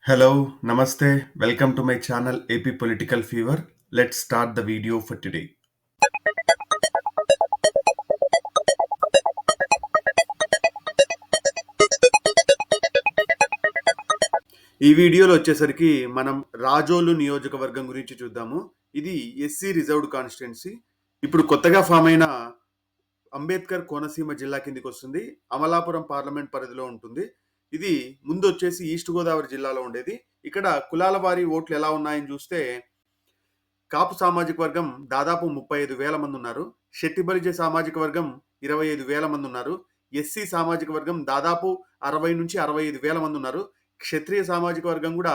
Hello, Namaste. Welcome to my channel AP Political Fever. Let's start the video for today. ఈ వీడియోలో వచ్చేసరికి మనం రాజోలు నియోజకవర్గం గురించి చూద్దాము. ఇది ఎస్సీ రిజర్వ్డ్ కాన్స్టిట్యున్సీ. ఇప్పుడు కొత్తగా ఫామ్ అయిన అంబేద్కర్ కోనసీమ జిల్లా కిందికి వస్తుంది. అమలాపురం పార్లమెంట్ పరిధిలో ఉంటుంది. ఇది ముందు వచ్చేసి ఈస్ట్ గోదావరి జిల్లాలో ఉండేది. ఇక్కడ కులాల వారీ ఓట్లు ఎలా ఉన్నాయని చూస్తే కాపు సామాజిక వర్గం దాదాపు 35,000 మంది ఉన్నారు. శెట్టి బలిజ సామాజిక వర్గం 25,000 మంది ఉన్నారు. ఎస్సీ సామాజిక వర్గం దాదాపు 60 నుంచి 65,000 మంది ఉన్నారు. క్షత్రియ సామాజిక వర్గం కూడా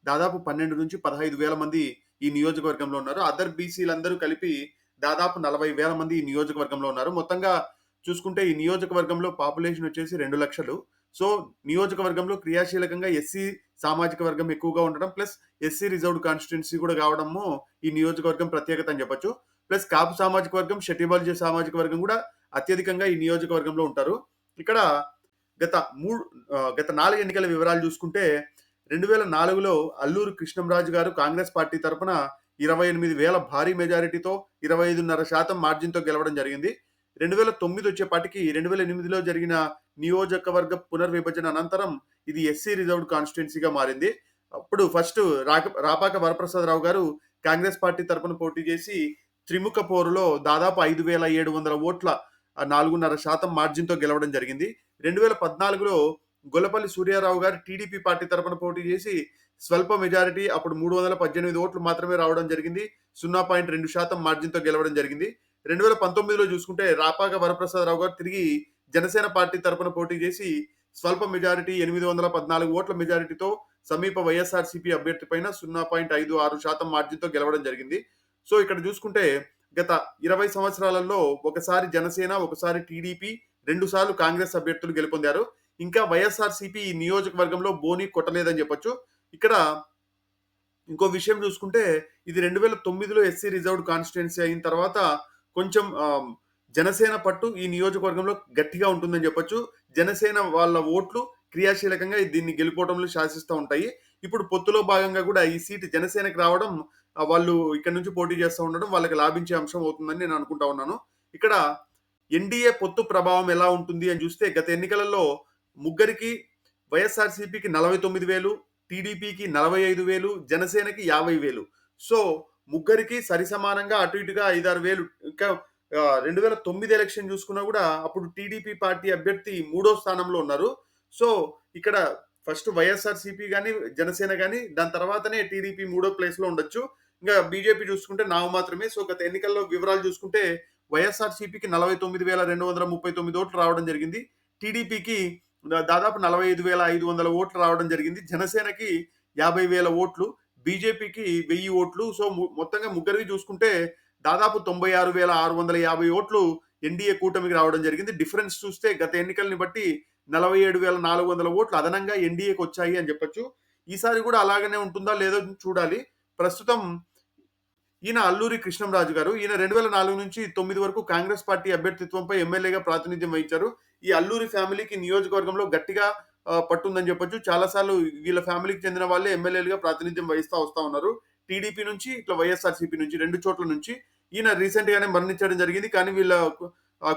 దాదాపు 12 నుంచి 15,000 మంది ఈ నియోజకవర్గంలో ఉన్నారు. అదర్ బీసీలందరూ కలిపి దాదాపు 40,000 మంది ఈ నియోజకవర్గంలో ఉన్నారు. మొత్తంగా చూసుకుంటే ఈ నియోజకవర్గంలో పాపులేషన్ వచ్చేసి 2 లక్షలు. సో నియోజకవర్గంలో క్రియాశీలకంగా ఎస్సీ సామాజిక వర్గం ఎక్కువగా ఉండడం ప్లస్ ఎస్సీ రిజర్వ్డ్ కాన్స్టిట్యున్సీ కూడా కావడము ఈ నియోజకవర్గం ప్రత్యేకత అని చెప్పొచ్చు. ప్లస్ కాపు సామాజిక వర్గం, షెట్టిబాల్జీ సామాజిక వర్గం కూడా అత్యధికంగా ఈ నియోజకవర్గంలో ఉంటారు. ఇక్కడ గత 4 ఎన్నికల వివరాలు చూసుకుంటే 2004లో అల్లూరు కృష్ణంరాజు గారు కాంగ్రెస్ పార్టీ తరపున 28,000 భారీ మెజారిటీతో 25.5% మార్జిన్తో గెలవడం జరిగింది. 2009 వచ్చేపాటికి 2008లో జరిగిన నియోజకవర్గ పునర్విభజన అనంతరం ఇది ఎస్సీ రిజర్వ్డ్ కాన్స్టిట్యున్సీగా మారింది. అప్పుడు ఫస్ట్ రాపాక వరప్రసాదరావు గారు కాంగ్రెస్ పార్టీ తరపున పోటీ చేసి త్రిముఖ పోరులో దాదాపు 5,700 ఓట్ల 4.5% మార్జిన్తో గెలవడం జరిగింది. 2014లో గొల్లపల్లి సూర్యారావు గారు టీడీపీ పార్టీ తరపున పోటీ చేసి స్వల్ప మెజారిటీ అప్పుడు 318 ఓట్లు మాత్రమే రావడం జరిగింది. 0.2% మార్జిన్తో గెలవడం జరిగింది. 2019లో చూసుకుంటే రాపాక వరప్రసాదరావు గారు తిరిగి జనసేన పార్టీ తరపున పోటీ చేసి స్వల్ప మెజారిటీ 814 ఓట్ల మెజారిటీతో సమీప వైఎస్ఆర్సీపీ అభ్యర్థి పైన 0.56% మార్జిన్తో గెలవడం జరిగింది. సో ఇక్కడ చూసుకుంటే గత 20 సంవత్సరాలలో ఒకసారి జనసేన, ఒకసారి టీడీపీ, 2 సార్లు కాంగ్రెస్ అభ్యర్థులు గెలుపొందారు. ఇంకా వైఎస్ఆర్సీపీ ఈ నియోజకవర్గంలో బోని కొట్టలేదని చెప్పొచ్చు. ఇక్కడ ఇంకో విషయం చూసుకుంటే ఇది 2009లో ఎస్సీ రిజర్వ్డ్ కాన్స్టిట్యున్సీ అయిన తర్వాత కొంచెం జనసేన పట్టు ఈ నియోజకవర్గంలో గట్టిగా ఉంటుందని చెప్పొచ్చు. జనసేన వాళ్ళ ఓట్లు క్రియాశీలకంగా దీన్ని గెలుపోవడంలో శాసిస్తూ ఉంటాయి. ఇప్పుడు పొత్తులో భాగంగా కూడా ఈ సీటు జనసేనకి రావడం వాళ్ళు ఇక్కడ నుంచి పోటీ చేస్తూ ఉండడం వాళ్ళకి లాభించే అంశం అవుతుందని నేను అనుకుంటా ఉన్నాను. ఇక్కడ ఎన్డీఏ పొత్తు ప్రభావం ఎలా ఉంటుంది అని చూస్తే గత ఎన్నికలలో ముగ్గురికి వైఎస్ఆర్సీపీకి 49,000, టీడీపీకి 45,000, జనసేనకి 50,000. సో ముగ్గురికి సరిసమానంగా అటు ఇటుగా 5-6,000. ఇంకా 2009 ఎలక్షన్ చూసుకున్నా కూడా అప్పుడు టీడీపీ పార్టీ అభ్యర్థి 3వ స్థానంలో ఉన్నారు. సో ఇక్కడ ఫస్ట్ వైఎస్ఆర్సీపీ కానీ జనసేన కానీ దాని తర్వాతనే టీడీపీ 3వ ప్లేస్లో ఉండొచ్చు. ఇంకా బీజేపీ చూసుకుంటే మాత్రమే. సో గత ఎన్నికల్లో వివరాలు చూసుకుంటే వైఎస్ఆర్సీపీకి 49,239 ఓట్లు రావడం జరిగింది. టీడీపీకి దాదాపు 45,500 ఓట్లు రావడం జరిగింది. జనసేనకి 50,000 ఓట్లు, బీజేపీకి 1000 ఓట్లు. సో మొత్తంగా ముగ్గురికి చూసుకుంటే దాదాపు 96,650 ఓట్లు ఎన్డీఏ కూటమికి రావడం జరిగింది. డిఫరెన్స్ చూస్తే గత ఎన్నికల్ని బట్టి 47,400 ఓట్లు అదనంగా ఎన్డీఏకి వచ్చాయి అని చెప్పొచ్చు. ఈసారి కూడా అలాగనే ఉంటుందా లేదో చూడాలి. ప్రస్తుతం ఈయన అల్లూరి కృష్ణంరాజు గారు. ఈయన 2004 నుంచి 9 వరకు కాంగ్రెస్ పార్టీ అభ్యర్థిత్వంపై ఎమ్మెల్యేగా ప్రాతినిధ్యం వహించారు. ఈ అల్లూరి ఫ్యామిలీకి నియోజకవర్గంలో గట్టిగా పట్టుందని చెప్పొచ్చు. చాలా సార్లు వీళ్ళ ఫ్యామిలీకి చెందిన వాళ్ళే ఎమ్మెల్యేలుగా ప్రాతినిధ్యం వస్తా ఉన్నారు. టీడీపీ నుంచి ఇట్లా వైఎస్ఆర్సీపీ నుంచి 2 చోట్ల నుంచి. ఈయన రీసెంట్ గానే మరణించడం జరిగింది. కానీ వీళ్ళ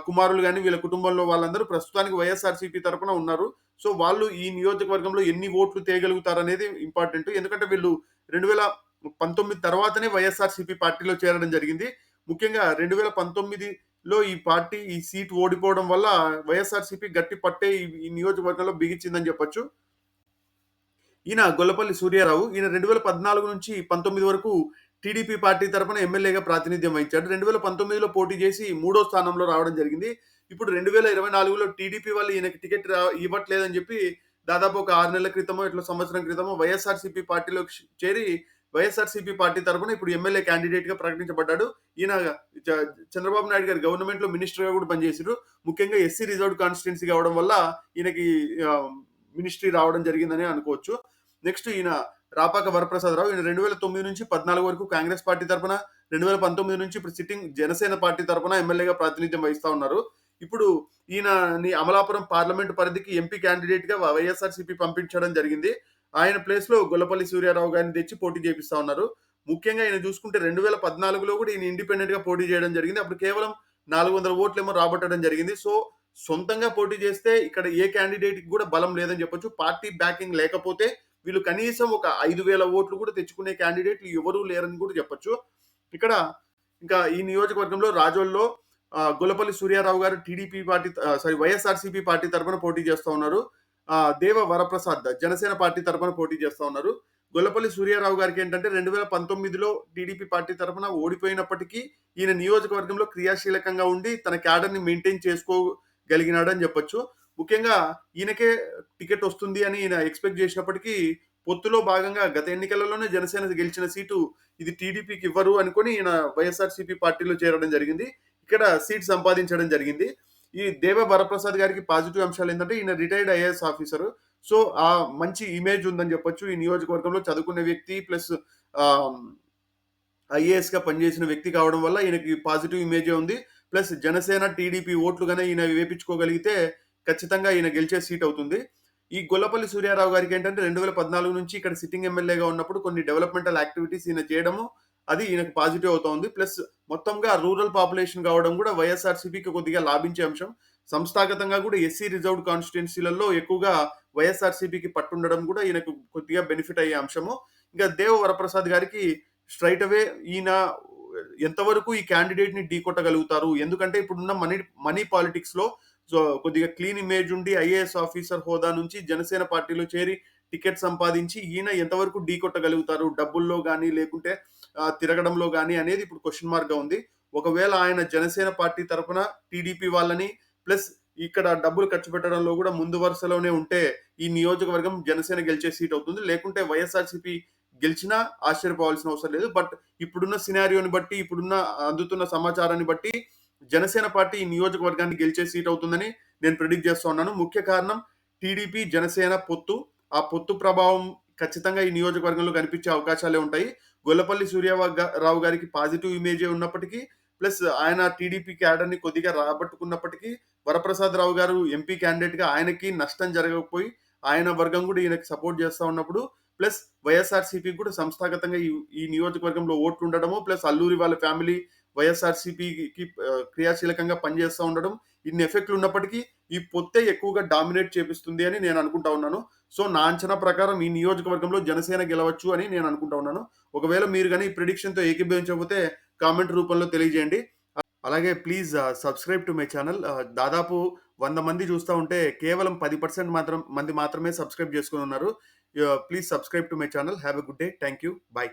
కుమారులు గాని వీళ్ళ కుటుంబంలో వాళ్ళందరూ ప్రస్తుతానికి వైఎస్ఆర్సీపీ తరపున ఉన్నారు. సో వాళ్ళు ఈ నియోజకవర్గంలో ఎన్ని ఓట్లు తేగలుగుతారనేది ఇంపార్టెంట్. ఎందుకంటే వీళ్ళు 2019 తర్వాతనే వైఎస్ఆర్సీపీ పార్టీలో చేరడం జరిగింది. ముఖ్యంగా 2019లో ఈ సీట్ ఓడిపోవడం వల్ల వైఎస్ఆర్సీపీ గట్టి పట్టే ఈ నియోజకవర్గంలో బిగించిందని చెప్పొచ్చు. ఈయన గొల్లపల్లి సూర్యారావు. ఈయన 2014 నుంచి 19 వరకు టీడీపీ పార్టీ తరపున ఎమ్మెల్యేగా ప్రాతినిధ్యం వహించాడు. 2019లో పోటీ చేసి 3వ స్థానంలో రావడం జరిగింది. ఇప్పుడు 2024లో టీడీపీ వాళ్ళు ఈయనకి టికెట్ ఇవ్వట్లేదని చెప్పి దాదాపు ఒక 6 నెలల క్రితమో ఇట్లా సంవత్సరం క్రితమో వైఎస్ఆర్సీపీ పార్టీలోకి చేరి వైఎస్ఆర్సీపీ పార్టీ తరపున ఇప్పుడు ఎమ్మెల్యే క్యాండిడేట్‌గా ప్రకటించబడ్డాడు. ఈయన చంద్రబాబు నాయుడు గారి గవర్నమెంట్‌లో మినిస్టర్‌గా కూడా పనిచేసారు. ముఖ్యంగా ఎస్సీ రిజర్వ్డ్ కాన్స్టిట్యున్సీ కావడం వల్ల ఈయనకి మినిస్ట్రీ రావడం జరిగిందని అనుకోవచ్చు. నెక్స్ట్ ఈయన రాపాక వరప్రసాదరావు. ఈయన 2009 నుంచి 14 వరకు కాంగ్రెస్ పార్టీ తరపున, 2019 నుంచి ఇప్పుడు సిట్టింగ్ జనసేన పార్టీ తరపున ఎమ్మెల్యేగా ప్రాతినిధ్యం వహిస్తా ఉన్నారు. ఇప్పుడు ఈయనని అమలాపురం పార్లమెంట్ పరిధికి ఎంపీ క్యాండిడేట్‌గా వైఎస్ఆర్సీపీ పంపించడం జరిగింది. ఆయన ప్లేస్‌లో గొల్లపల్లి సూర్యారావు గారిని తెచ్చి పోటీ చేపిస్తా ఉన్నారు. ముఖ్యంగా ఈయన చూసుకుంటే 2014లో కూడా ఈయన ఇండిపెండెంట్‌గా పోటీ చేయడం జరిగింది. అప్పుడు కేవలం 400 ఓట్లేమో రాబట్టడం జరిగింది. సో, సొంతంగా పోటీ చేస్తే ఇక్కడ ఏ క్యాండిడేట్‌కి కూడా బలం లేదని చెప్పొచ్చు. పార్టీ బ్యాకింగ్ లేకపోతే వీళ్ళు కనీసం ఒక 5,000 ఓట్లు కూడా తెచ్చుకునే క్యాండిడేట్‌లు ఎవరు లేరని కూడా చెప్పొచ్చు. ఇక్కడ ఇంకా ఈ నియోజకవర్గంలో రాజోల్లో గొల్లపల్లి సూర్యారావు గారు టీడీపీ పార్టీ వైఎస్ఆర్‌సీపీ పార్టీ తరపున పోటీ చేస్తా ఉన్నారు. దేవ వరప్రసాద్ జనసేన పార్టీ తరపున పోటీ చేస్తా ఉన్నారు. గొల్లపల్లి సూర్యారావు గారికేంటంటే 2019లో టీడీపీ పార్టీ తరపున ఓడిపోయినప్పటికీ ఈయన నియోజకవర్గంలో క్రియాశీలకంగా ఉండి తన క్యాడర్‌ని మెయింటైన్ చేసుకోగలిగినాడని చెప్పొచ్చు. ముఖ్యంగా ఈయనకే టికెట్ వస్తుంది అని ఈయన ఎక్స్‌పెక్ట్ చేసినప్పటికీ పొత్తులో భాగంగా గత ఎన్నికలలోనే జనసేన గెలిచిన సీటు ఇది టీడీపీకి ఇవ్వరు అనుకోని ఈయన వైఎస్ఆర్‌సీపీ పార్టీలో చేరడం జరిగింది. ఇక్కడ సీట్ సంపాదించడం జరిగింది. ఈ దేవ వరప్రసాద్ గారికి పాజిటివ్ అంశాలేంటంటే ఈయన రిటైర్డ్ ఐఏఎస్ ఆఫీసరు. సో, మంచి ఇమేజ్ ఉందని చెప్పొచ్చు. ఈ నియోజకవర్గంలో చదువుకున్న వ్యక్తి ప్లస్ ఆహ్, ఐఏఎస్‌గా పనిచేసిన వ్యక్తి కావడం వల్ల ఈయనకి పాజిటివ్ ఇమేజే ఉంది. ప్లస్ జనసేన, టీడీపీ ఓట్లు గాని ఈయన వేపించుకోగలిగితే ఖచ్చితంగా ఈయన గెలిచే సీట్ అవుతుంది. ఈ గొల్లపల్లి సూర్యారావు గారికేంటంటే 2014 నుంచి ఇక్కడ సిట్టింగ్ ఎమ్మెల్యేగా ఉన్నప్పుడు కొన్ని డెవలప్‌మెంటల్ యాక్టివిటీస్ ఈయన చేయడము, అది ఈయనకు పాజిటివ్ అవుతోంది. ప్లస్ మొత్తంగా రూరల్ పాపులేషన్ కావడం కూడా వైఎస్ఆర్‌సీపీకి కొద్దిగా లాభించే అంశం. సంస్థాగతంగా కూడా ఎస్సీ రిజర్వ్డ్ కాన్స్టిట్యుయెన్సీలలో ఎక్కువగా వైఎస్ఆర్‌సీపీకి పట్టుండడం కూడా ఈయనకు కొద్దిగా బెనిఫిట్ అయ్యే అంశము. ఇంకా దేవ వరప్రసాద్ గారికి స్ట్రెయిట్ అవే ఈయన ఎంతవరకు ఈ క్యాండిడేట్‌ని ఢీకొట్టగలుగుతారు? ఎందుకంటే ఇప్పుడున్న మనీ పాలిటిక్స్‌లో కొద్దిగా క్లీన్ ఇమేజ్ ఉండి ఐఏఎస్ ఆఫీసర్ హోదా నుంచి జనసేన పార్టీలో చేరి టికెట్ సంపాదించి ఈయన ఎంతవరకు ఢీకొట్టగలుగుతారు? డబ్బుల్లో గాని, లేకుంటే తిరగడంలో గాని అనేది ఇప్పుడు క్వెషన్ మార్క్‌గా ఉంది. ఒకవేళ ఆయన జనసేన పార్టీ తరపున టీడీపీ వాళ్ళని ప్లస్ ఇక్కడ డబ్బులు ఖర్చు పెట్టడంలో గూడా ముందు వరుసలోనే ఉంటే, ఈ నియోజకవర్గం జనసేన గెలిచే సీట్ అవుతుంది. లేకుంటే వైఎస్ఆర్‌సీపీ గెలిచినా ఆశ్చర్యపోవాల్సిన అవసరం లేదు. బట్ ఇప్పుడున్న సినారియోని బట్టి, ఇప్పుడున్న అందుతున్న సమాచారాన్ని బట్టి జనసేన పార్టీ ఈ నియోజకవర్గాన్ని గెలిచే సీట్ అవుతుందని నేను ప్రిడిక్ట్ చేస్తా ఉన్నాను. ముఖ్య కారణం టీడీపీ, జనసేన పొత్తు. ఆ పొత్తు ప్రభావం ఖచ్చితంగా ఈ నియోజకవర్గంలో కనిపించే అవకాశాలే ఉంటాయి. గొల్లపల్లి రావు గారికి పాజిటివ్ ఇమేజే ఉన్నప్పటికీ, ప్లస్ ఆయన టీడీపీ క్యాడర్‌ని కొద్దిగా రాబట్టుకున్నప్పటికీ, వరప్రసాద్ రావు గారు ఎంపీ క్యాండిడేట్‌గా ఆయనకి నష్టం జరగకపోయి, ఆయన వర్గం కూడా ఈయనకి సపోర్ట్ చేస్తా ఉన్నప్పుడు, ప్లస్ వైఎస్ఆర్‌సీపీకి కూడా సంస్థాగతంగా ఈ నియోజకవర్గంలో ఓట్లుండడము, ప్లస్ అల్లూరి వాళ్ళ ఫ్యామిలీ వైఎస్ఆర్‌సీపీకి క్రియాశీలకంగా పనిచేస్తా ఉండడం, ఇన్ని ఎఫెక్ట్‌లు ఉన్నప్పటికీ, ఈ పొత్తే ఎక్కువగా డామినేట్ చేపిస్తుంది అని నేను అనుకుంటా ఉన్నాను. సో, నా అంచనా ప్రకారం ఈ నియోజకవర్గంలో జనసేన గెలవచ్చు అని నేను అనుకుంటా ఉన్నాను. ఒకవేళ మీరు గాని ఈ ప్రిడిక్షన్‌తో ఏకీభవించకపోతే కామెంట్ రూపంలో తెలియజేయండి. అలాగే please subscribe to my channel. దాదాపు 100 మంది చూస్తా ఉంటే కేవలం 10% మంది మాత్రమే సబ్‌స్క్రైబ్ చేసుకొనున్నారు. Please subscribe to my channel. Have a good day. Thank you. By.